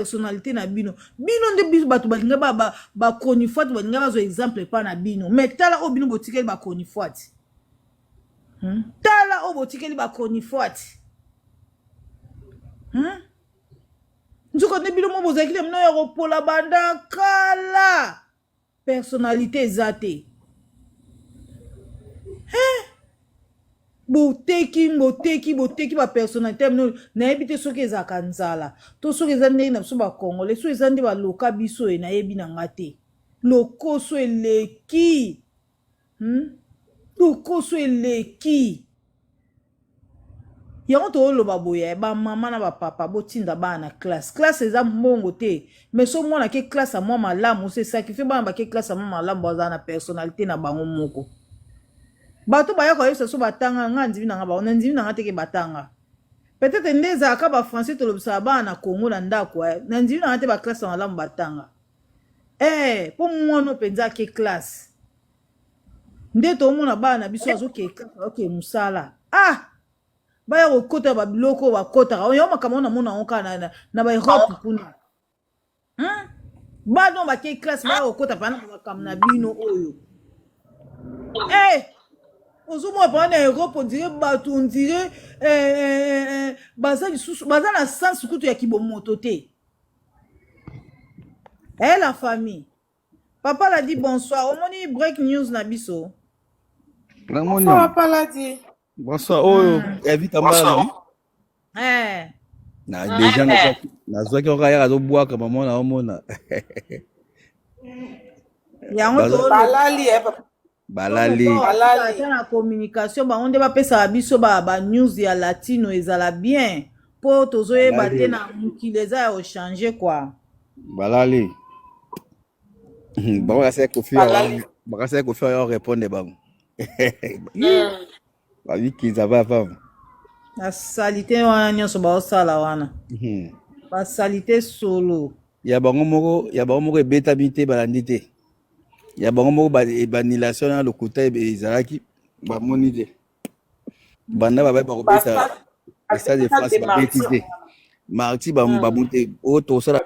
personnalité na bino nde biso bato balinga ba konifwati balinga bazo exemple pa na bino mais tala o bino botikeli ba konifwati tala o botikeli ba konifwati nzuko nde bino mo bozakile mino ya kopola banda kala personnalité ezate boteki ba personnalité mino nayebi te soki ezaka nzala to soki eza ndenge na biso bakongole so eza nde baloka biso e nayebi na nga te lokoso eleki lokoso eleki yango tooloba boye bamama na bapapa botinda bana na classe eza mbongo te mais so mwana ke classe ya mwa malamu se sacrifie bana bake classe ya mwa malamu bazala na personnalité na bango moko bato baya koyebisa so batanga nga ndimi nanga bao na ndimi nanga teke batanga peut-être nde ezalaka bafrançais tolobisaka bana na Congo na ndako na ndimi nanga te baklasse ya malamu batanga mpo mwana mpenza ake classe nde tomona bana na biso azoke classe azoke mosala baya kokota babiloko bakotaka yo makambo na mona onka na ba Europe kuna bano bake classe baya kokota pana makambo na bino oyo ozomona pa na Europe on dirait bato on dirait baza na sens kutu ya kibomoto te la famille papa l'a dit bonsoir omoni break news na biso papa l'a dit bonsoir invite à moi na déjà nazwaki okaya azobwaka mama na omona yango to balali na communication bango nde bapesaka biso ba news ya latino ezala bien po tozoyeba te na mokili eza ya ochange kwa balali bango bakasaya kofi oyo répondre bango babikiza bafama basalite wana nyonso baosala wana basalite solo ya bango moko ebetami te balandi te ya bango moko banilation na lokuta ezalaki bamoni te banda babai bakobeta stade de France babeti te marti bamonte oyo tosala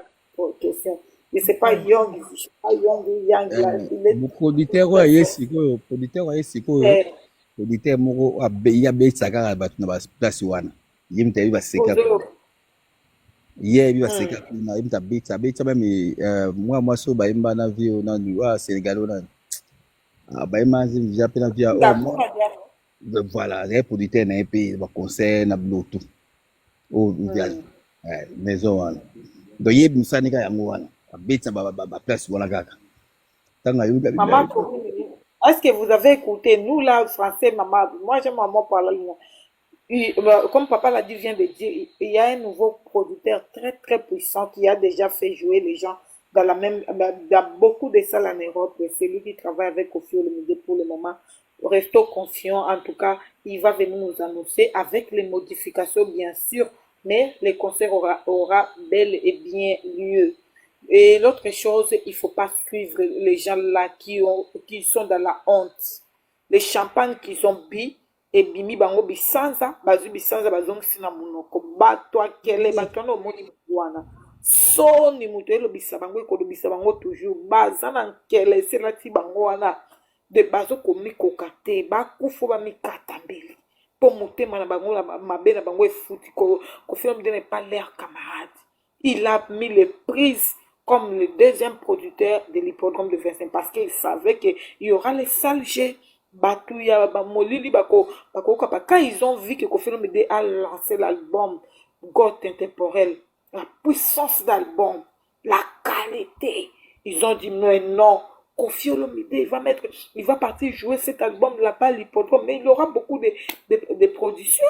producteur oyo aye sikoyo producteur moko ye abetisa kaka bato na baplace wana ye mutu ayebi baseka yebi baseka kuna ye mutu abetisa meme mwa mwasi oyo bayemba na vie nani oyo Sénégal oyo nani bayemba via mpe na via voilà azaye producteur na ye mpe baconcert na biloto oyo maison wana donc yebi mosani kaka yango wana abetisa baplace wana kaka ntango est-ce que vous avez écouté, nous là, français, maman, moi j'aime maman parler. Comme papa l'a dit, vient de dire, il y a un nouveau producteur très très puissant qui a déjà fait jouer les gens dans beaucoup de salles en Europe. C'est lui qui travaille avec Koffi Olomide pour le moment. Restons confiants, en tout cas, il va venir nous annoncer avec les modifications bien sûr, mais le concert aura bel et bien lieu. Et l'autre chose, il ne faut pas suivre les gens là qui sont dans la honte. Les champagnes qui sont bi et bimi bango bisanza, bazu bisanza bazong sina munoko, batwa kele, batwa no moni mwana. So ni mutu elo bisabango eko do bisabango toujours, bazana kele, selati bango wana, de bazo komi kokate, bakufo ba mi katambeli. Pour monter mana bango la mabe na bango e fouti, Koffi Olomide n'est pas leur camarade. Il a mis les prises comme le deuxième producteur de l'hippodrome de Vincennes parce qu'il savait qu'il y aura les salles G, Batouya, Molili, Bako, quand ils ont vu que Koffi Olomide a lancé l'album God Intemporel, la puissance d'album, la qualité, ils ont dit non, Koffi Olomide, il va partir jouer cet album là-bas à l'hippodrome, mais il y aura beaucoup de productions.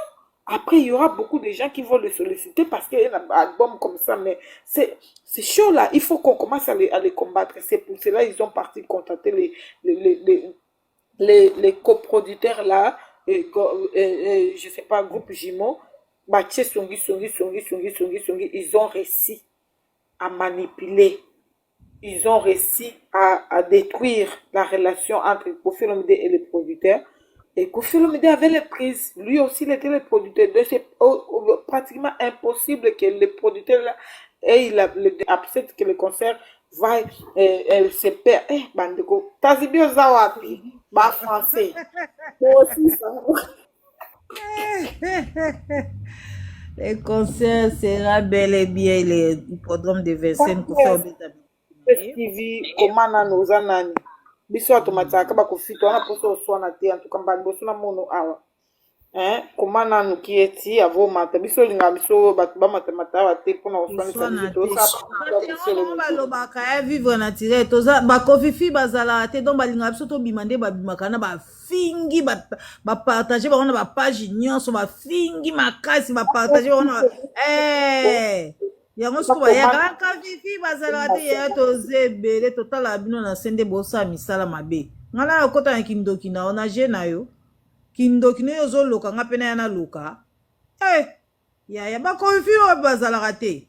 Après, il y aura beaucoup de gens qui vont le solliciter parce qu'il y a un album comme ça, mais c'est chaud là. Il faut qu'on commence à les combattre. C'est pour cela qu'ils ont parti contacter les coproducteurs là, je sais pas, groupe Jimo, ils ont réussi à manipuler. Ils ont réussi à détruire la relation entre Koffi Olomide et les producteurs. Et Koffi Olomide avait les prises. Lui aussi, il était le producteur. Donc, c'est pratiquement impossible que les producteurs et après que le concert va se perd. Bandeko, Tazibio Zawapi, bah français. Moi aussi, ça. Le concert sera bel et bien le programme de Vincennes pour faire des TV, comment nous en a biso automatique ba kofito na poso so na te en tout cas ba boso na mono awa comment nanu ki eti avo mata biso linga biso ba matamata ba te pona osana sa to sa balobaka ya vivre naturel toza bakofifi bazala te donc balinga biso tobima nde babimaka na bafingi bapartage bango na bapage nyonso bafingi makasi bapartage bango na yango siko bayaka kaka fifi bazalaka te yaya toza ebele totala bino na se nde bosala misala mabe nga na okota na kindoki na yo na je na yo kindoki na yo ozoloka nga mpe na ya naloka yaya bakofifi oyo bazalaka te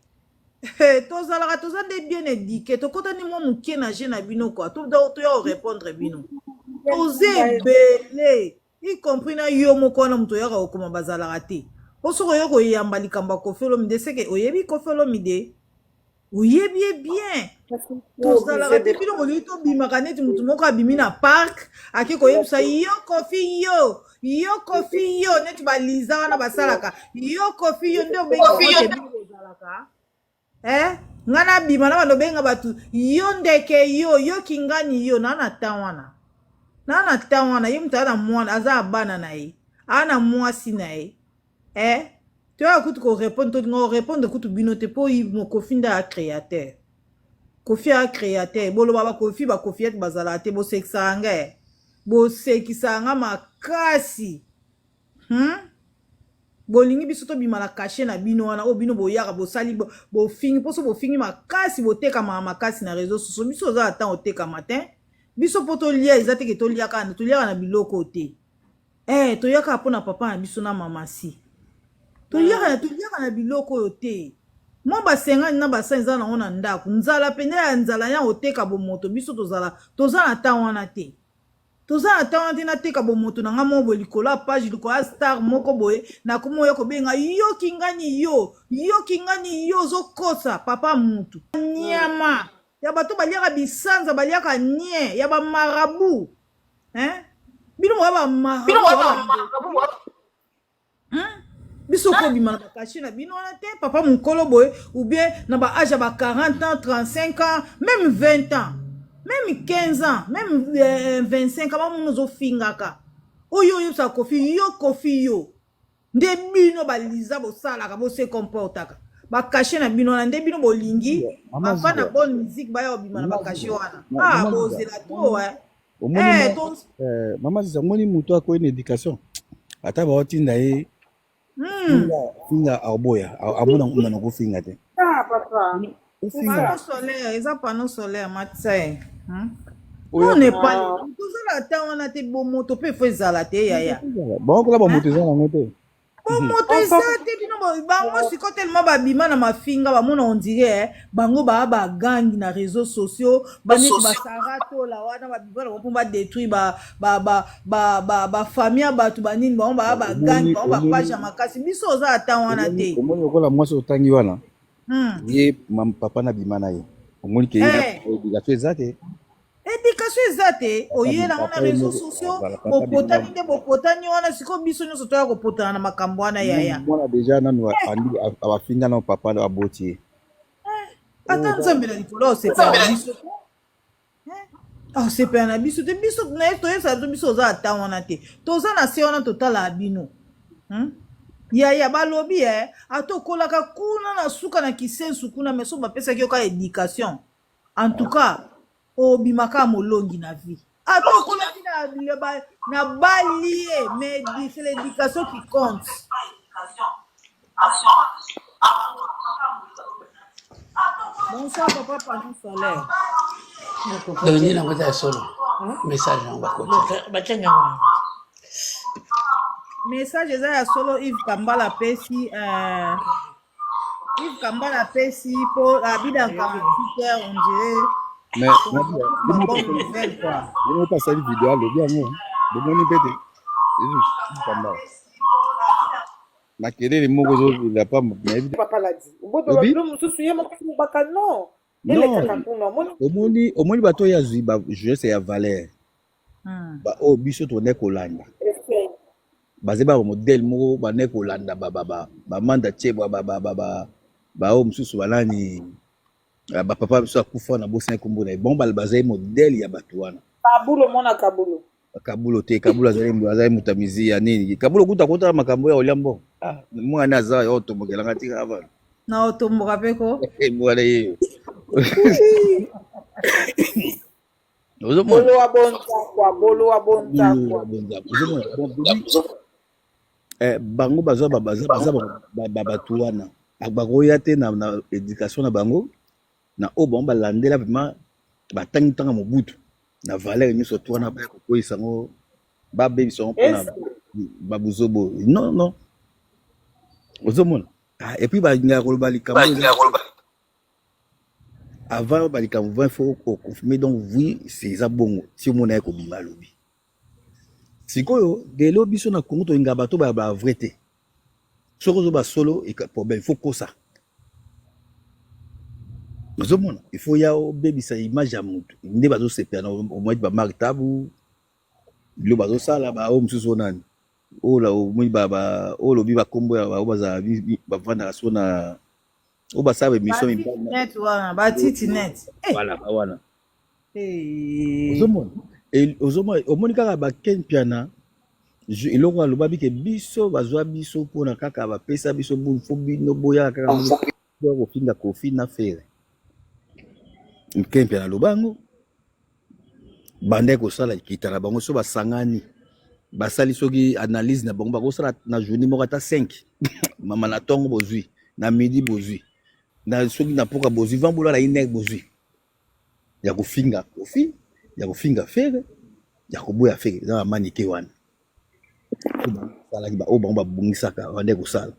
tozalaka toza nde bien édike tokotani mwa moke na je na bino kua toya orépondre bino toza ebele y compris na yo moko wana moto oyaka kokoma bazalaka te po soki oyo koyamba likambo ya Koffi Olomide seke oyebi Koffi Olomide oyebi ye bien tozalaka te bino bolingi tobimaka neti motu moko abimi na park ake koyebisa yo Koffi yo Koffi yo neti baliza wana basalaka yo Koffi yo nde obengi bino bozalaka nga na bima na bano benga batu yo ndeke yo kingani yo na ta wana ye mutu ana mwana aza abana na ye ana mwasi na ye toya kutu korépondre tolinga orépondre kutu bino te mpo Koffi nde créateur Koffi a créateur boloba bakofi ete bazalaka te bosekisaka nga makasi bolingi biso tobima na kashe na bino wana oyo bino boyaka bosali bofingi mposo bofingi makasi botekama makasi na réseau sociaux biso oza atan otekama te biso mpo tolia eza teke toliaka na biloko te toyaka mpo na papa na biso na mamasi toliaka na biloko oyo te mwa basengani na basani eza nango na ndako nzala pene ya nzala ya oteka bomoto biso toza na tan wana te toza na tan wana te nateka bomoto na nga moko boye likolo ya page likolo ya star moko boye nakoma oyo kobenga yo kingani yo ozokosa papa mutu nyama ya bato baliaka bisanza baliaka nie ya bamarabu bino moya bamarabu biso kobima na bakashi na bino wana te papa mokolo boye ou bien na baage ya 40 ans 35 ans même 20 ans même 15 ans même 25 ans bamona ozofingaka oyo oyebisaka Koffi yo nde bino baliza bosalaka bose comportaka bakashi na bino wana nde bino bolingi bafa na bonne musique baya obima na bakashi wana bozela to mama ziza moni moto akoyi na éducation ata baotinda ye finga aboya amona ngumana kofinga te eza panneau solaire matisa on n'est pas tozala ta wana te bomoto mpe fo ezala te yaya baokola bamoto eza nango te bomoto eza te bino bango siko telema babima na mafinga bamona ondire bango baa bagangi na réseaux sociaux baneti basaratola wana babima nango mpo badétruire bafamille ya bato banini bango baa bagangi bango bapage ya makasi biso oza ata wana te omoni lokola mwasi otangi wana ye papa na bima na ye omoni ke éducation eza te éducation eza te oyelango na réseaux sociaux bopotani nde bopotani wana siko biso nyonso toya kopotana na makambo wana yaya mwana deja nanu abafinga na papa aboti ye ata nzambe na likolo osepela na biso osepela na biso te biso naye toyebisaka to biso oza ata wana te toza na se wana totala bino yaya balobi atokolaka kuna na suka na kisensu kuna meso bapesaki yo ka éducation en tout cas obimaka molongi na vie atokolaki na balie mais c'est l'éducation qui compte bonsoir papa panneau solaire doni na ngota solo message na bakoti message eza ya solo Yves Kambala pesi Yves Kambala pesi po abida 48 heures on dirait mais il pas cette vidéo le bien moi de mon bébé makelele moko ozozela pa nayebi te. Papa l'a dit. Obi? Non. Non. Omoni bato oyo azwi jeunesse ya valeur oyo biso tone kolanda baze ba modèle moko bane kolanda bamanda tie baoyo mosusu banani bapapa biso akufa na bosa nkombo na ye bon bazali modèle ya bato wana. Kabulo mona Kabulo. Kabulo te, Kabulo azali mutamizi ya nini? Kabulo kuta kota makambo ya Oliambo. Mwana aza yo tomokelanga tika ava. Na otomboka peko? Mwana yeyo. Bolo wa bonza kwa. Bango bazwa babatu wana. Bakoya te na éducation na bango. Na o bon balandela vraiment batangi tanga mobutu. Na valeur nyonso to wana ba kokoyisa ngo babebiso mpona babuzobo. Non. Ozomona. Et puis balinga koloba likambo. Avant balikambo il faut confirmer donc oui c'est ça bongo. Si on a ko bima lobi. Sikoyo de lobi so na Congo to inga bato ba vrai te. Soko ba solo et problème il faut que ça. Ozomona il faut ya obebisa image ya mutu nde bazo sepia au moins ba martabu lo bazo sala ba o msusu nani o la o mwi baba o lobi ba kombo ya ba baza ba vanda so na o ba sabe mission net wana ba titi net voilà wana ozomona omoni kaka ba ken piana iloko aloba bike biso bazwa biso pona kaka ba pesa biso bu fo bino boya kaka ko finga kofi na fere Mkempe na lubango bande ko sala kitala bango so basangani basali soki analyse na bango bako sala na journée moko ata 5 mama na tongo bozui na midi bozui na soki na poka bozui vambula na ine bozui ya kufinga kofi ya kufinga fere ya kuboya fere na manike wana sala ki ba o bango babungisaka bande ko sala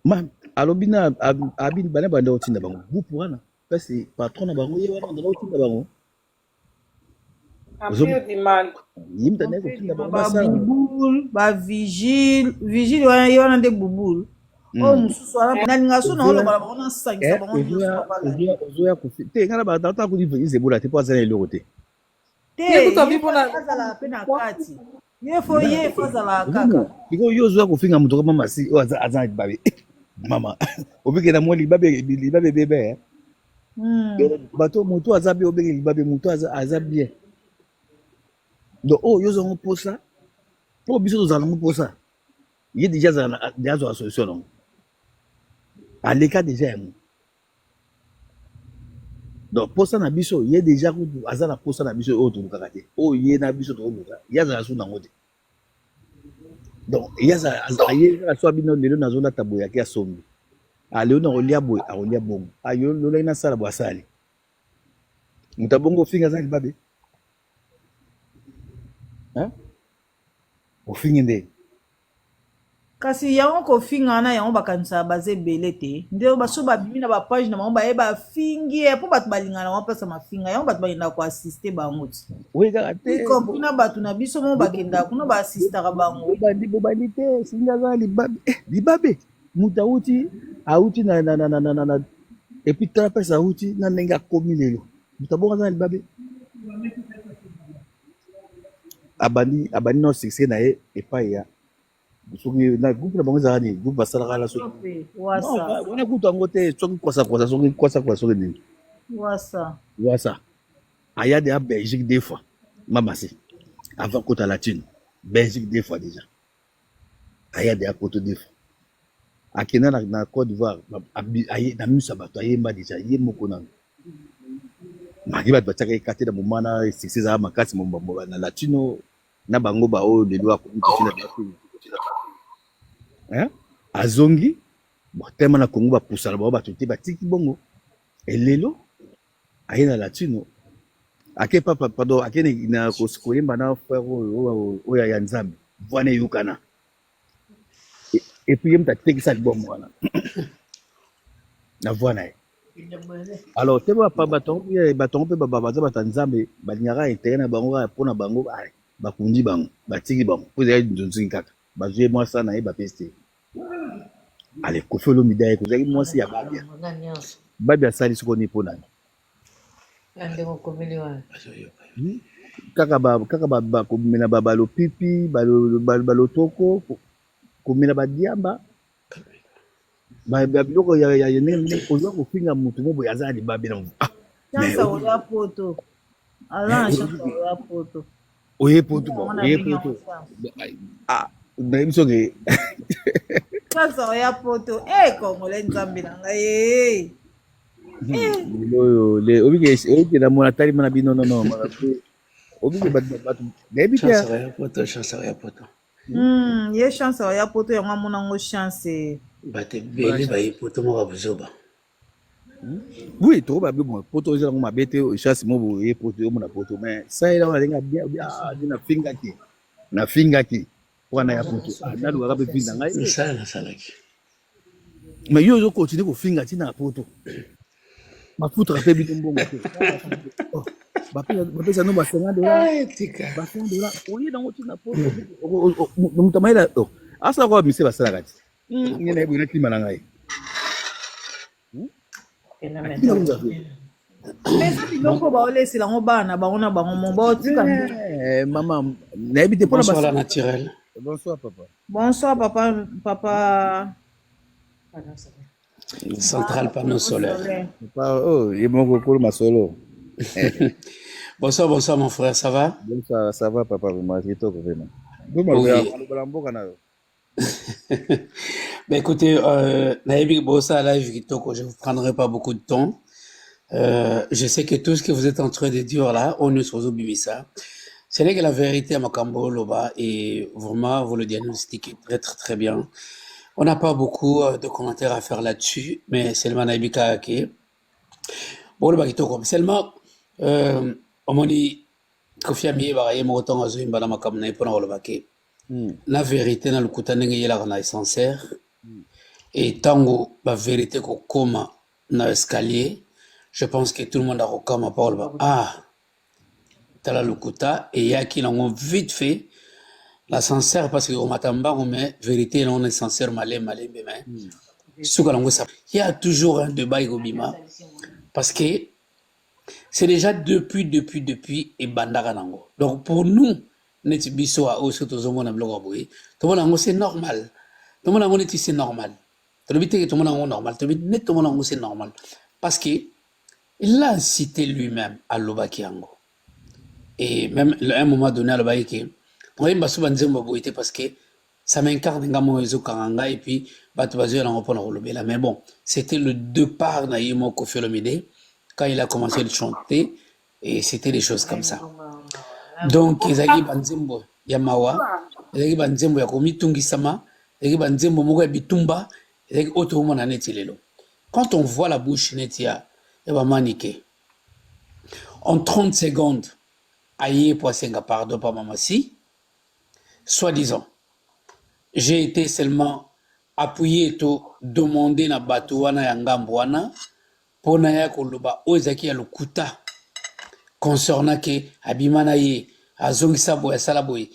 man alobina abin bane bande otinda bango groupe wana parce que patron na bango ye wana ndalo tinda bango Ampio di mal. Yimta ne ko tinda bango ba bubul ba vigile wana ye wana nde bubul o mususu wana nalinga so na oloba bango na sangisa bango ozoya ko te ngala ba tata ko di vise bola te poza na eloko te te azala pe na kati ye fo azala kaka iko yo zoya ko finga muto kama masi o azana babe mama obike na moli babe bebe bato moto azabi obeke libabe moto azabi donc oh yo zongo posa po biso tozala ngo posa ye déjà za solution non aleka déjà yango donc posa na biso ye déjà kutu azana posa na biso oyo tolukaka te oyo ye na biso toluka ye azala so nango te donc ye azala so abino lelo nazolata boye yake ya sombi aleo na kolia boye akolia bongo ayo lolai na sala bo asali muta bongo finga za libabe ofingi nde kasi yango kofinga wana yango bakanisa baza ebele te nde baso babimi na bapage na bango baye bafingi mpo bato balingana bango mpasa mafinga yango bato bakendaka koasiste bango ti kompri na bato na biso mo bakendaka kuna baasistaka bango bobandi te singa za libabe mutu auti na epuis trapese auti na ndenge akomi lelo mutu abongo aza na libabe abandi na succès na ye epai ya soki na groupe na bango ezala nini groupe basalaka la soki wana kutu yango te soki kwasa soki nini wasa aya de ya Belgique deux fois mamasi avant kota latine Belgique deux fois déjà aya de ya koto deux fois akenda na Côte d'Ivoire na miso ya bato ayemba déjà ye moko nano maki bato batiaka ekate na moma na succès ezala makasi na latino na bango baoyo lelo akomitina azongi tellement na Congo bapusana bango bato te batiki bongo elelo aye na latino ake papa pardon ake na koyemba na frère oyo ya nzambe voine eyokana epuis ye mutu atekisa libomo wana na voie na ye alors te batongo mpe baza bato ya nzambe balingaka intere na bango kaka mpona bango bakundi bango batiki bango mpo ezali nzonzingi kaka bazwi ye mwasa na ye bapesi te ale Koffi Olomide ye kozaki mwasi ya babia babia asali soko ni mpo nani kaka komela balopipi balotoko komela badiamba biloko ya ndenge kozwa kofinga motu mo boye aza libabi na chance oya poto ala chance oya poto oye poto nayebi soki chance oya poto Congolais nzambe na ngai oyo obike na mona tali mana bino nono obike bato nayebi te chance oya poto ye chance oya poto yango amonango chance bato ebele baye poto moko buzoba oui tokoba bien poto ozelango mabe te chance mo boye poto omona poto mais saela alenga bien nafingaki wana ya poto nalukaka mpe finga ngai nasalaki mais yo ozokontinue kofinga ntina ya poto bafutaka mpe bino mbongo te bapesa no $50 oye nango ntina poto moto amayela asala koba mise basalaka ti nge na ye boye naklima na ngai mais biloko baolesela yango bana bango na bango mo baotika mama nayebi te bonsoir la naturelle bonsoir papa bonsoir papa central panneau solaire oh ye moko kolo masolo bonsoir mon frère ça va bonsoir ça va papa vraiment kitoko vraiment Ben écoutez, Naïbi Bossa live kitoko, je ne vous prendrai pas beaucoup de temps. Je sais que tout ce que vous êtes en train de dire là, on est sur Zobimisa. C'est là que la vérité à Makambo Loba et vraiment vous le diagnostiquez très bien. On n'a pas beaucoup de commentaires à faire là-dessus, mais seulement Naïbi Kaake. Bon le kitoko, seulement on m'a dit Kofi Amie baraye mo temps azo imbala Makambo na ipona le baké. La vérité dans le kutane ngeyela na sincère et tango la vérité ko koma na escalier je pense que tout le monde a rekama parole tala lukuta et ya qui l'ont vite fait la sincère parce que au matamba on met vérité non est sincère malé mais il y a toujours un débat igobima parce que c'est déjà depuis et bandara nango donc pour nous neti biso a oso tozomona biloko boye tomona ngo c'est normal tomona ngo neti c'est normal tolobite ke tomona ngo normal tolobite net tomona ngo c'est normal parce que il a cité lui-même à Lobaki yango et même à un moment donné à Lobaki ke moi baso banzembo boye parce que ça m'incarne ngamo ezo kanga et puis bato bazo na ngopona kolobela mais bon c'était le départ na Yemo Koffi Olomide quand il a commencé à chanter et c'était des choses comme ça. Donc ezaki banzembo ya mawa ezaki banzembo ya komitungisama ezaki banzembo moko ya bitumba ezaki auto mona neti lelo quand on voit la bouche neti ya ba manike en 30 secondes aye pour senga pardon pas mamasi soi-disant j'ai été seulement appuyé to demander na bato wana ya ngambo wana pona ya koloba ozaki ya lokuta concernant que abimana ye azongisa boya sala boy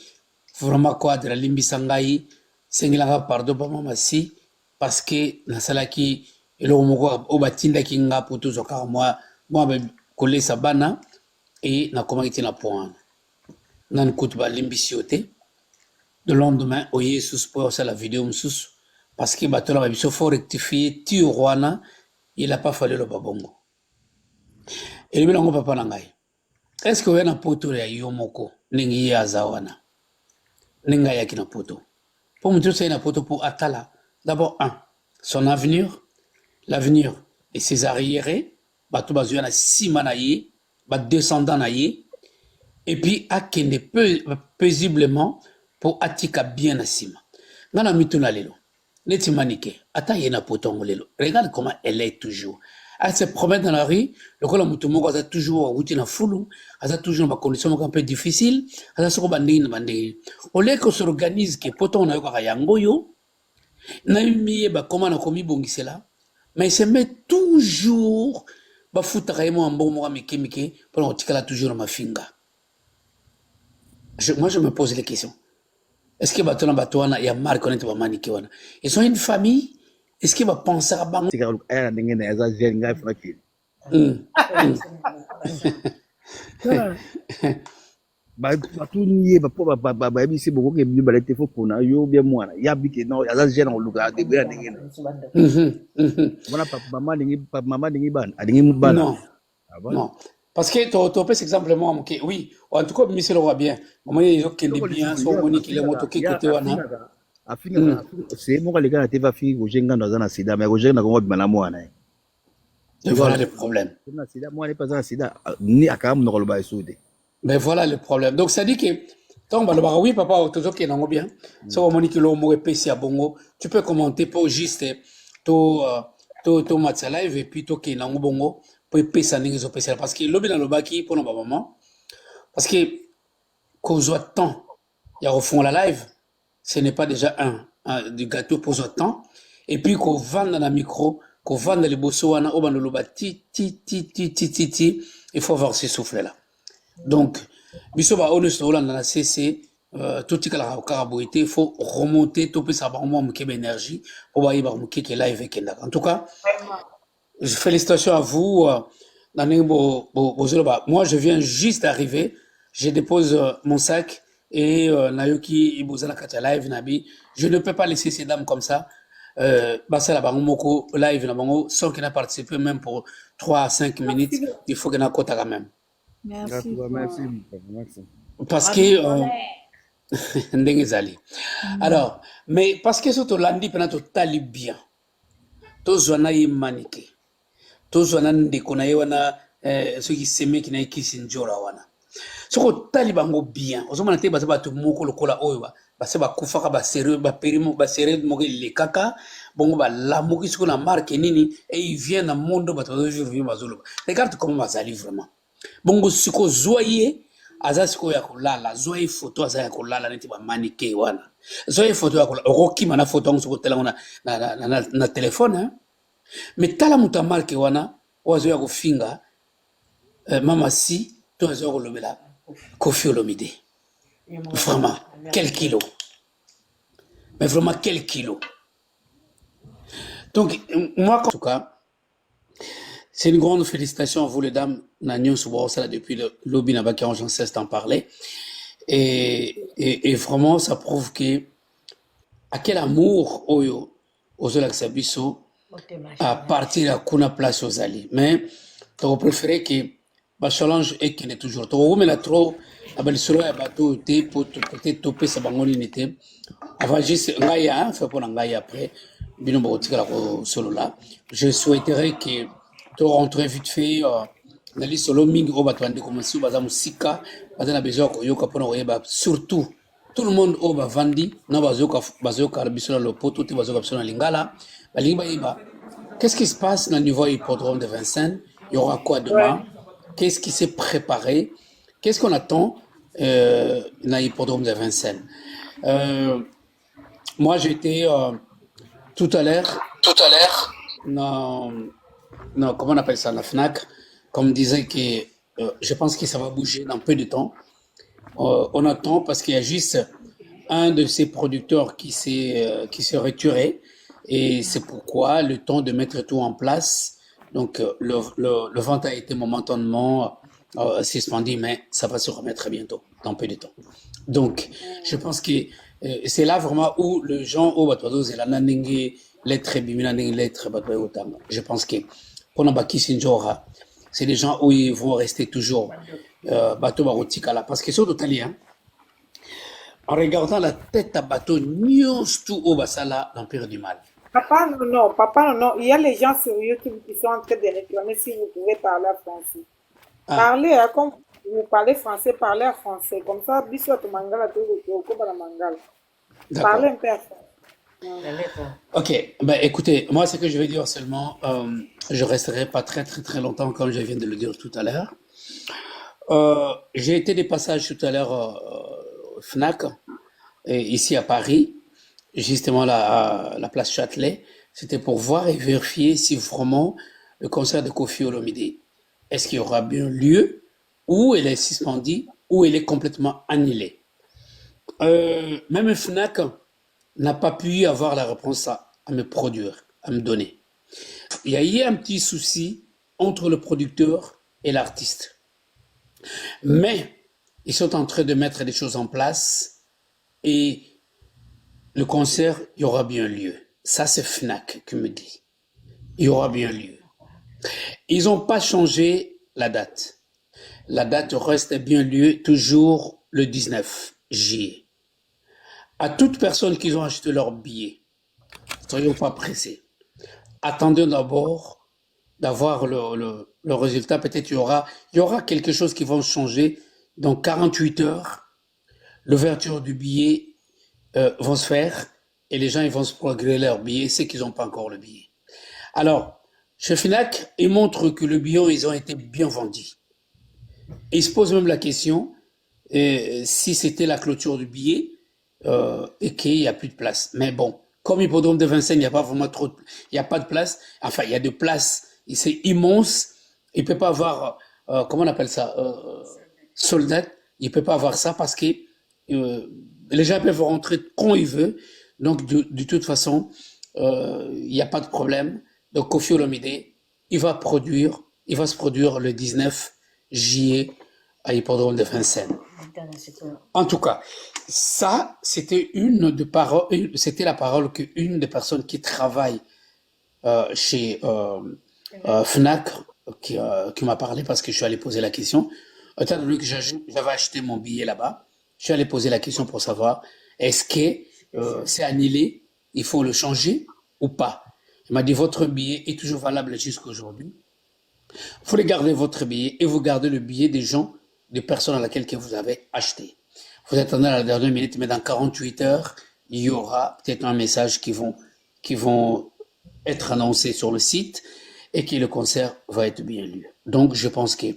vraiment quadra limbisa ngai sengilanga pardon pa mama si parce que na sala ki elo moko obatinda ki nga poto zoka moi ba kolesa bana et na koma kitina point nan kutuba limbisiote de lendemain o yesus pour ça la vidéo msus parce que batola ba biso faut rectifier ti rwana il a pas fallu le babongo et le ngo papa na ngai est-ce que vous avez un poteau ya yomoko ningi ya zawana ninga ya kina poto pour me dire c'est un poteau pour atala d'abord son avenir l'avenir et ses arriérés bato bazuya na sima na ye ba descendant na ye et puis akende paisiblement pour atika bien na sima ngana mituna lelo neti manike ata ye na poto lelo regarde comment elle est toujours. Elle se promène dans la rue, le col moutoumoko a toujours routine à foulou, a toujours des conditions un peu difficiles, a toujours bandé. Au lieu qu'on s'organise, que pourtant on a eu un yangoyo, n'a eu mis comment on a commis bongisela, mais il se met toujours, bah foutre en bon moi mike, pour on tika toujours ma finga. Moi je me pose les questions. Est-ce que Batona Batouana, il y a marre qu'on est pas maniqué? Ils sont une famille. est-ce qu'il va penser à bango? tika aya na ndenge na aza jeune ngai faki batuni ye bayebisi bokoke bino balete fo mpona yo bia mwana ya bike no aza jeune oluka adebe ya ndenge na wana mama ndenge bana adenge bana Non, non. Parce que tu peux simplement, ok, oui, en tout cas, monsieur le roi bien. Comment il y a bien, son monique, il est motoqué côté wana. afinga c'est mon gars na teva fi kojenga ndo na sida mais kojenga na kongo bimana mwana Et voilà le problème. na sida mwana pas na sida ni akam no koloba isude. Mais voilà le problème. Donc, ça dit que, tant que oui, papa, tu es bien. Si on monique le mot épais à bongo, tu peux commenter pour juste to match live et puis to qui est bongo pour épais ça n'est pas parce que l'objet dans le baki pour nos maman. Parce que, qu'on soit temps, il y a au fond la live, ce n'est pas déjà du gâteau pour ce temps. Et puis qu'on vend dans la micro, qu'on vend dans les bossoana, au ban le bati, il faut avoir ce souffle là. Donc, bisoba honest Hollande dans la CC, tout ce la carbohydrate, il faut remonter tout ça par moi m'kebe énergie pour voir y m'keke live kenda. En tout cas, félicitations à vous. Moi, je viens juste d'arriver, je dépose mon sac et Nayoki Ibozana Katia live nabi. Je ne peux pas laisser ces dames comme ça. Basa la bango live na bango sans qu'elle ait participé même pour 3 à 5 minutes. Il faut qu'elle ait un quota quand même. Merci. Merci. Parce que ndenge zali. Alors, mais parce que surtout lundi pendant tout tali bien. To zwana yi manike. To zwana ndeko na yewana ceux qui s'aiment qui na ki sinjora wana. Soko tali bango bien. Ozomana te basa batu moko lokola oyo ba se ba kufaka ba sérieux ba perimo ba sérieux mo le kaka bongo ba la moki siko na marque nini et il vient dans monde ba to vivre bazolo. Regarde comment bazali vraiment. Bongo siko zoye aza siko ya kolala zoye photo aza ya kolala neti ba manike wana zoye photo ya kolala roki mana photo siko tela na téléphone hein mais tala muta marque wana wazo ya kofinga mama si to azo kolobela Koffi Olomide vraiment quel kilo mais vraiment quel kilo donc moi en tout cas c'est une grande félicitation à vous les dames. Nagnon Soubarosa depuis le lobby n'a pas qu'à j'en cesse d'en parler. Et vraiment, ça prouve que à quel amour Oyo Ozola Sabiso à partir à Kuna place aux alliés. Mais tu préféré que le challenge est qu'il est toujours trop. Mais là trop, à Balisolo et bateau était pour peut-être toper sa bangoli n'était. Avant juste Ngaya, fait pour Ngaya après. Bino Botika solo là. Je souhaiterais que tu rentres vite fait dans les solo mingi au bateau de commencer baza musika baza na besoin ko yoka pona oyeba surtout tout le monde au ba vandi na bazoka biso le poto te bazoka biso na lingala balinga yeba qu'est-ce qui se passe dans le niveau hippodrome de Vincennes, il y aura quoi demain, qu'est-ce qui s'est préparé, qu'est-ce qu'on attend dans l'hippodrome de Vincennes. Moi j'étais tout à l'heure non, comment on appelle ça, la FNAC, comme disait que je pense que ça va bouger dans peu de temps. On attend parce qu'il y a juste un de ces producteurs qui s'est retiré et c'est pourquoi le temps de mettre tout en place. Donc le vente a été momentanément suspendu, mais ça va se remettre bientôt, dans peu de temps. Donc je pense que c'est là vraiment où les gens au Batoado c'est la nanenge lettre bimina lettre Batoado Otanga. Je pense que pour Nabaki Sinjora, c'est des gens où ils vont rester toujours bateau barotikala parce que sur totalien en regardant la tête à bateau news tout au basala l'empire du mal. Papa non, il y a les gens sur YouTube qui sont en train de réclamer si vous pouvez parler à français. Parlez comme vous parlez français, parlez à français comme ça biso to mangala to ko ba mangala. Parlez un peu à français. Ok, ben écoutez, moi ce que je vais dire seulement, je resterai pas très longtemps comme je viens de le dire tout à l'heure. J'ai été des passages tout à l'heure FNAC, ici à Paris, justement la place Châtelet, c'était pour voir et vérifier si vraiment le concert de Koffi Olomide, est-ce qu'il y aura bien lieu, ou elle est suspendue, ou elle est complètement annulée. Même FNAC n'a pas pu avoir la réponse à me produire. à me donner. Il y a eu un petit souci entre le producteur et l'artiste. Mais ils sont en train de mettre des choses en place et le concert, il y aura bien lieu. Ça, c'est Fnac qui me dit. Il y aura bien lieu. Ils n'ont pas changé la date. La date reste bien lieu, toujours le 19 juillet. À toute personne qui ont acheté leur billet, soyons pas pressés. Attendez d'abord d'avoir le résultat. Peut-être il y aura quelque chose qui va changer. Dans 48 heures, l'ouverture du billet va se faire et les gens ils vont se procurer leur billet, ceux qui n'ont pas encore le billet. Alors, chez Fnac, ils montrent que le billet, ils ont été bien vendus. Et ils se posent même la question si c'était la clôture du billet et qu'il n'y a plus de place. Mais bon, comme l'hippodrome de Vincennes, il n'y a pas vraiment trop, il n'y a pas de place. Enfin, il y a de place. C'est immense. Il peut pas avoir, comment on appelle ça, soldat. Il peut pas avoir ça parce que les gens peuvent rentrer quand ils veulent. Donc, de toute façon, il n'y a pas de problème. Donc, Koffi Olomide, il va se produire le 19 juillet à l'hippodrome de Vincennes. En tout cas, ça, c'était c'était la parole qu'une des personnes qui travaille chez Fnac qui m'a parlé parce que je suis allé poser la question. Étant donné que j'avais acheté mon billet là-bas, je suis allé poser la question pour savoir est-ce que c'est annulé, il faut le changer ou pas. Il m'a dit votre billet est toujours valable jusqu'à aujourd'hui. Vous voulez garder votre billet et vous gardez le billet des personnes à laquelle que vous avez acheté. Vous attendez à la dernière minute, mais dans 48 heures, il y aura peut-être un message qui vont être annoncés sur le site et que le concert va être bien lu. Donc, je pense que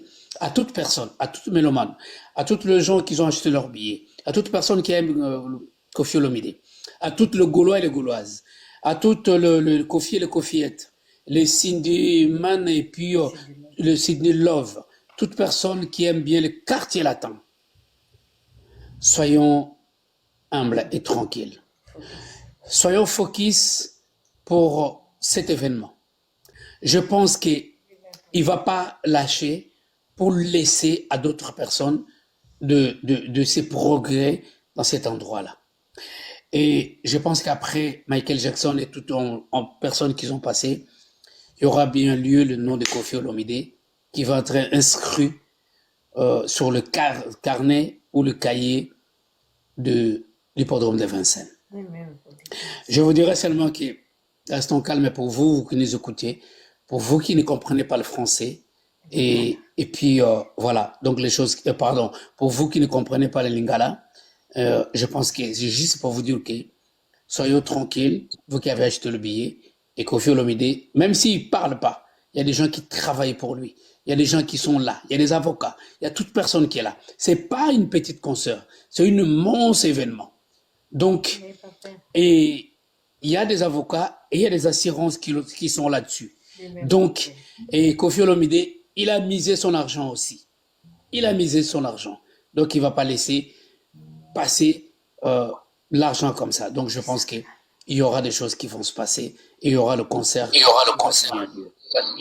à toute personne, à toute mélomane, à toutes les gens qui ont acheté leur billet, à toute personne qui aime Koffi Olomide, à toutes les Gaulois et les Gauloises, à toutes le Koffi et les Koffiettes, les Cindy Man et puis le Sydney Love, toute personne qui aime bien le quartier latin, soyons humbles et tranquilles. Soyons focus pour cet événement. Je pense qu'il ne va pas lâcher pour laisser à d'autres personnes de ses progrès dans cet endroit-là. Et je pense qu'après Michael Jackson et toutes en personnes qui ont passé, il y aura bien lieu le nom de Koffi Olomide qui va être inscrit sur le carnet ou le cahier de l'hippodrome de Vincennes. Je vous dirais seulement que restons calmes pour vous qui nous écoutez, pour vous qui ne comprenez pas le français, et puis voilà, donc les choses, pardon, pour vous qui ne comprenez pas le lingala, je pense que c'est juste pour vous dire que soyez tranquilles, vous qui avez acheté le billet, et Koffi Olomide, même s'il ne parle pas, il y a des gens qui travaillent pour lui, il y a des gens qui sont là, il y a des avocats, il y a toute personne qui est là. C'est pas une petite concert, c'est un immense événement. Donc, et il y a des avocats et il y a des assurances qui sont là-dessus. Donc, et Koffi Olomide, il a misé son argent aussi. Il a misé son argent. Donc, il ne va pas laisser passer l'argent comme ça. Donc, je pense qu'il y aura des choses qui vont se passer et il y aura le concert.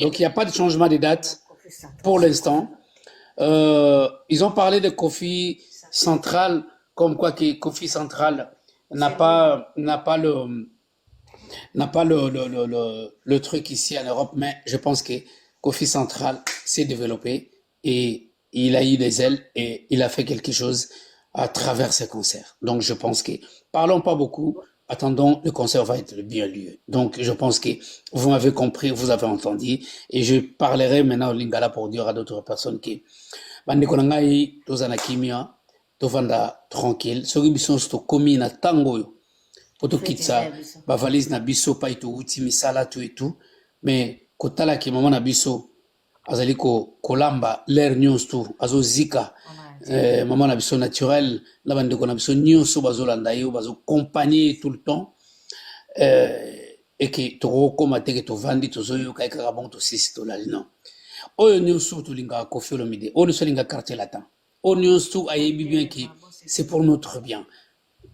Donc, il n'y a pas de changement de date pour l'instant. Ils ont parlé de Koffi Central, comme quoi que Koffi Central n'a pas le truc ici en Europe, mais je pense que Koffi Central s'est développé et il a eu des ailes et il a fait quelque chose à travers ses concerts. Donc je pense que, parlons pas beaucoup, attendons, le concert va être bien lieu. Donc je pense que vous m'avez compris, vous avez entendu, et je parlerai maintenant au lingala pour dire à d'autres personnes que bandeko na ngai tozana kimia tovanda tranquille soki biso nyonso tokomi na ntango oyo po tokitisa bavalise na biso pai touti misala to etu me kotalaki mama na biso azali kolamba l'air nyonso tu azozika mama na biso naturel na bandeko na biso nyonso bazolanda ye bazokompagne tout le temps eke tokokoma teke tovandi tozoyoka ekaka bongo tosisi tolali non oyo nyonso tolingaka Koffi Olomide oyo nyonso alingaka quartier latin oyo nyonso ayebi bien que c'est pour notre bien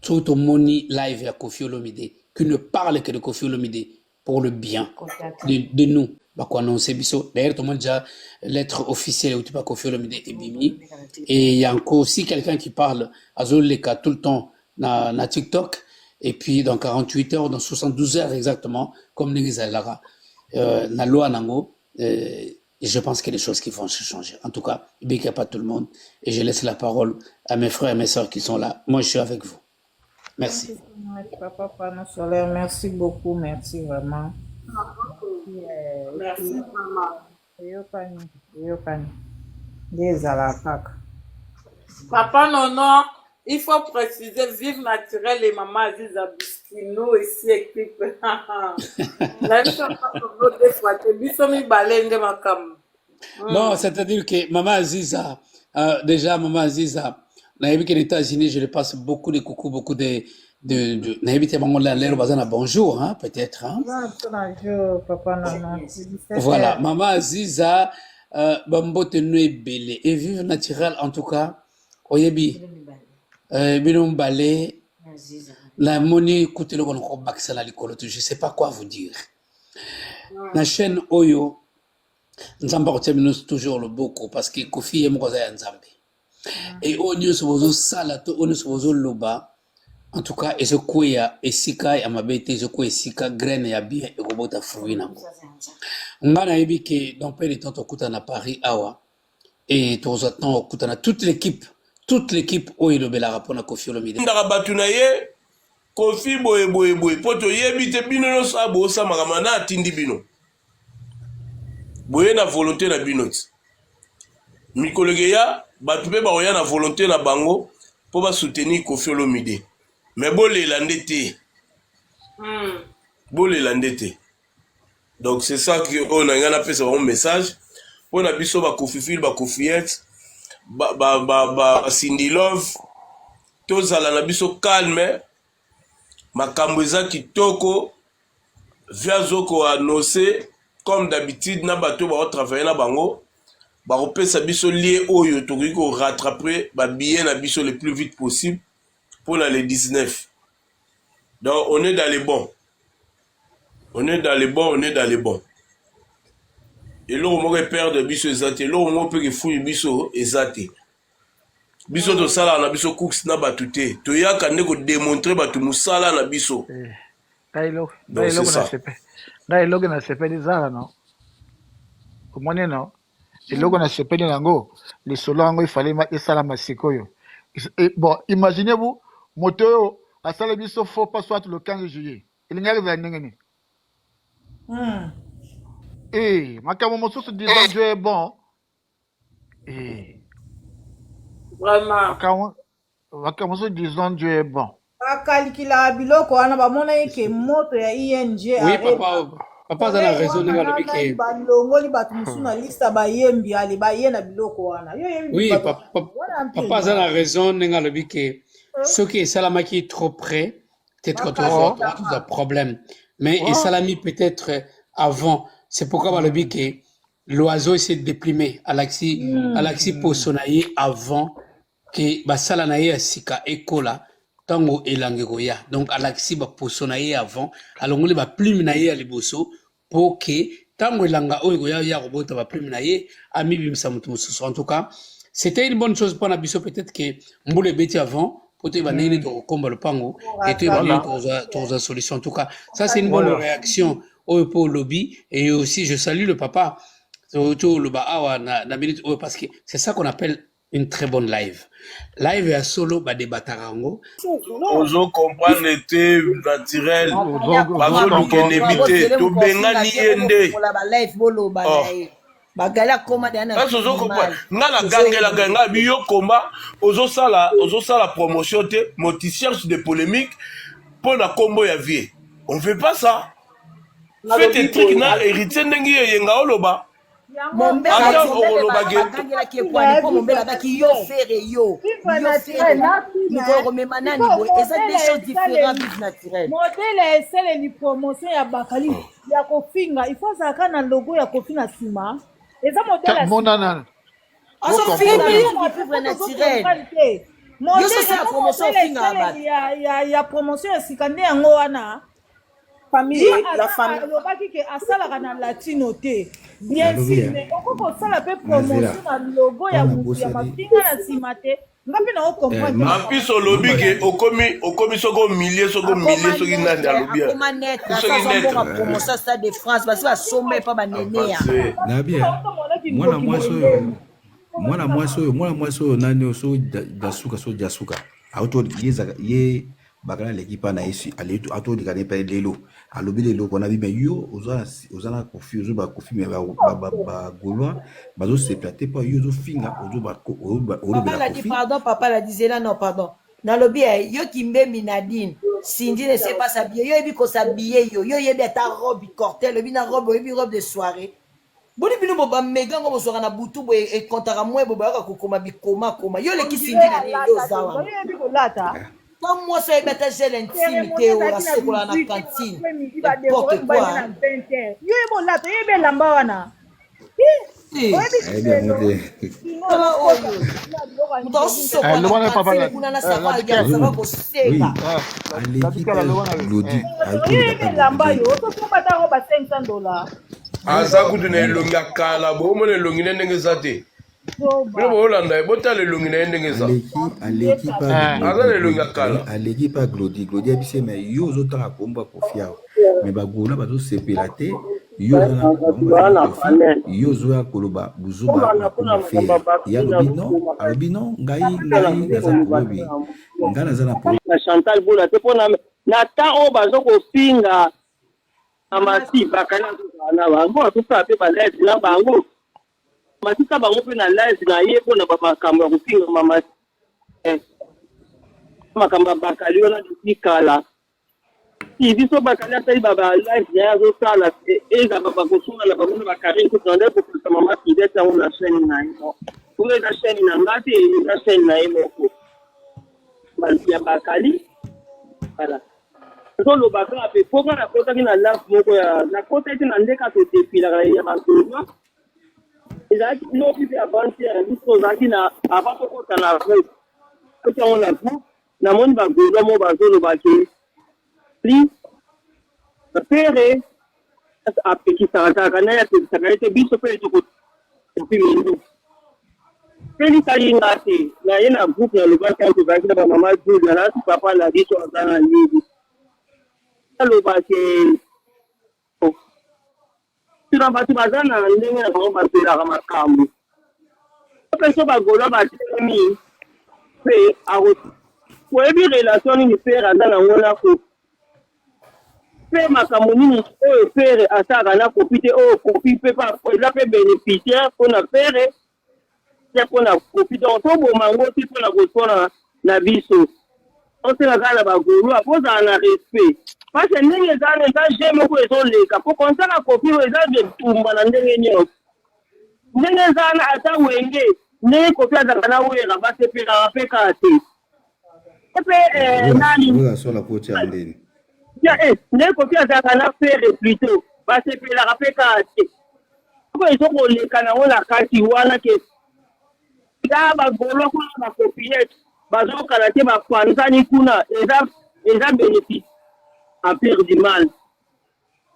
tout tomoni live ya Koffi Olomide qui ne parle que de Koffi Olomide pour le bien de nous. Bah, quoi, non, c'est biso. D'ailleurs, tout le monde déjà lettre officielle ou tu pas Koffi Olomide et Bimi. Et il y a encore aussi quelqu'un qui parle à Zoleka tout le temps na TikTok. Et puis, dans 48 heures, dans 72 heures exactement, comme Nengizalara, na loi nango, je pense qu'il y a des choses qui vont se changer. En tout cas, il n'y a pas tout le monde. Et je laisse la parole à mes frères et mes sœurs qui sont là. Moi, je suis avec vous. Merci. Papa Pano Solaire, merci beaucoup, merci vraiment. Merci, maman. Yokani. Des à la PAC. Papa Nono, il faut préciser, vive naturel et maman Aziza Biskino ici équipe. La vie pas des fois, bisomi balende makam. Non, c'est-à-dire que Maman Aziza, déjà Maman Aziza, naïbi que les États-Unis, je lui passe beaucoup de coucou, beaucoup de naïbi te bango la l'air bazana bonjour, hein, peut-être, hein. Bonjour, Papa Nono. Voilà, Maman Aziza, bambote noue belé et vive naturel en tout cas. Oyebi, bilom balé, la monnaie coûte le gon baksa la likolo, je sais pas quoi vous dire. La chaîne Oyo, Nzamba termine toujours le beaucoup parce que Kofi est mkoza ya Nzambe. Et au news bozo salato, au news bozo loba. En tout cas, et ce quoi esika ya mabete, ce quoi esika graine ya bien et robota fruit nango. Ngana yebi que dans peu de temps okuta na Paris awa et tous attend okuta na toute l'équipe Oyo lobela rapport na Koffi Olomide. Ndaka batu na ye Koffi boye poto yebi te bino no sa bo sa makamana atindi bino. Boye na volonté na binoti. Mikolege ya batu pe ba oya na volonté na bango po ba soutenir Koffi Olomide. Mais bolela ndete. Bolela ndete. Donc c'est ça que on a ngana fait un message pour na biso ba Koffi Fil ba Koffiette ba Cindy Love tozala na biso calme makambo eza kitoko via zoko annoncer comme d'habitude na bato ba travailler na bango ba repesa biso lié oyo tokoki ko rattraper ba billet na biso le plus vite possible pour les 19. Donc on est dans les bons. On est dans les bons. Et là on va perdre biso ezate, là on peut que fouille biso ezate. Biso to sala na biso cooks na batute. To yaka ndeko démontrer batu musala na biso. Dialogue na sepe dizala no. Komone no. Eloko na sepe nango, le solo yango il fallait esala masikoyo. Bon, imaginez-vous moto asala biso faux pas soit le 15 juillet. Il n'y a rien ndengeni. Makambo mosusu disant Dieu est bon. Vraiment. Makambo mosusu disant Dieu est bon. Akalikila biloko wana bamona yeke moto ya ING. Oui, papa za na raison nga lobi ke. Balongoli batu musu na lista bayembi ali bayena biloko wana. Oui, papa za na raison nga lobi ke. Ce qui est salamaki trop près, peut-être trop de problème. Mais et salami peut-être avant. C'est pourquoi le but que l'oiseau s'est déprimé à l'axi pour sonailler avant que basalanaye sika ekola tango elangegoya. Donc à l'axi pour sonailler avant alors on va plume naye à liboso pour que tango elanga ogoya ya robota va plume naye ami bimsa mutu mususu. En tout cas, c'était une bonne chose pour Nabiso peut-être que mboule beti avant pour te banner de combat le pango et tu vas trouver solution. En tout cas, ça c'est une bonne réaction au lobby et aussi je salue le papa parce que c'est ça qu'on appelle une très bonne live. Live à solo ba debatarango. Ozo comprendre était naturel. Bazo lukenebite to bengani yende. Bagala koma dana. Ozo comprendre. Ngala gangela ganga biyo komba ozo sala promotion te moticien de polémique pour la combo ya vie. On fait pas ça. Faites des trucs na héritier ndengi yenga oloba. Mon père a dit que tu es pour mon père qui yo faire yo. Nous avons manani et ça des choses différentes naturelles. Modèle c'est les promotion ya bakali ya kofinga il faut ça kana logo ya kofina sima. Et ça modèle monana. On se fait plus naturel. Modèle c'est la promotion finga ba. Ya promotion ya sikande yango wana. famille, la famille. alobaki ke asalaka na latino te bien sûr mais okoko osala mpe promotion na logo ya mutu ya mapinga na nsima te nga mpe na ocomprendre en plus olobi ke okomi soko milie soki nani alobi akoma netre asazambonga promotion stade de France basi basombe pa banene ya na bien mwana mwasi oyo nani so jasuka auto ye bakala l'équipe na ici auto de gagner pe lelo alobi lelo kona bi mais yo ozana kofi ozo ba kofi mais ba gaulois bazo se plater pas yo zo finga ozo ba kofi papa la disait là non pardon na lobi yo kimbembi Nadine Cindy ne sait pas s'habiller yo ebi ko s'habiller yo yebi ta robe cortel lobi na robe yebi robe de soirée boni bino boba mega ngo bosoka na butu bo e kontaka mwe boba ka kokoma bikoma yo le ki Cindy na yo zawa yo yebi kolata comme moi ça ebeta gel intimité ou la sekola na cantine n'importe quoi yo yebolata yo yebi elamba wana elamba yo ososombata ngo ba $500 aza kutu na elongi ya kala boomona elongi na ndenge eza te bino boolanda ye botala elongi na ye ndenge eza aza na elongi ya kala aleki pa glodi abise me yo ozotanga komba kofi awa me bagola bazosepela te yo ozoya koloba buzoba alobi non ngai naza kolobi ngai naza na na Chantal Boula te mpona na temps oyo bazokofinga amasi bakali azozala na bango azosala mpe balive na bango masika bango mpe na live na ye mpona bamakambo ya kofinga mamasi makambo ya bakali wana depuis kala si biso bakali asali babalive na ye azosala ezaba bakosungana bango na bakarine kutu nde kopesa mamasi nde ntango na chaîne na ye kuna eza chaîne na nga te eza chaîne na ye moko ya bakali voilà toloba kaka mpe mpoka nakotaki na lave moko nakotaki na ndeka todefilaka ya bagolwa ezalaki noki mpe avancere biso ozalaki na avant tokota na groupe oti yango na groupe namoni bagolwa mo bazoloba ke pli pere apekisaka kaka naye apekisaka ye te biso mpe tokopi mindu mpe likalinga te na ye na groupe nalobaki yango tozalaki na bamama julia nati papa na biso aza na libi aloba ke tuna bato baza na ndenge na bango bapelaka makambo mpe so bagolwa batelemi mpe oyebi relation nini pere aza nango na kopi mpe makambo nini oyo pere asalaka na kopi te oyo kopi mpe eza mpe bénéficiaire mpona pere te mpona kopi donc toboma yango te mpona kosona na biso osala kaka na bagolwa mpozala na respect parce ndenge eza je moko ezoleka mpo konsala kopi oyo eza etumba na ndenge nyonso ndenge eza na ata wenge ndenge kopi azalaka na wera basepelaka mpe kaka te epe nani ndenge kopi azalaka na fere pluto basepelaka mpe kaka te oko ezokoleka nango na kati wana ke eza bagolwa kuna bakopiete bazokala te bapanzani kuna eza bénéfice empire du mal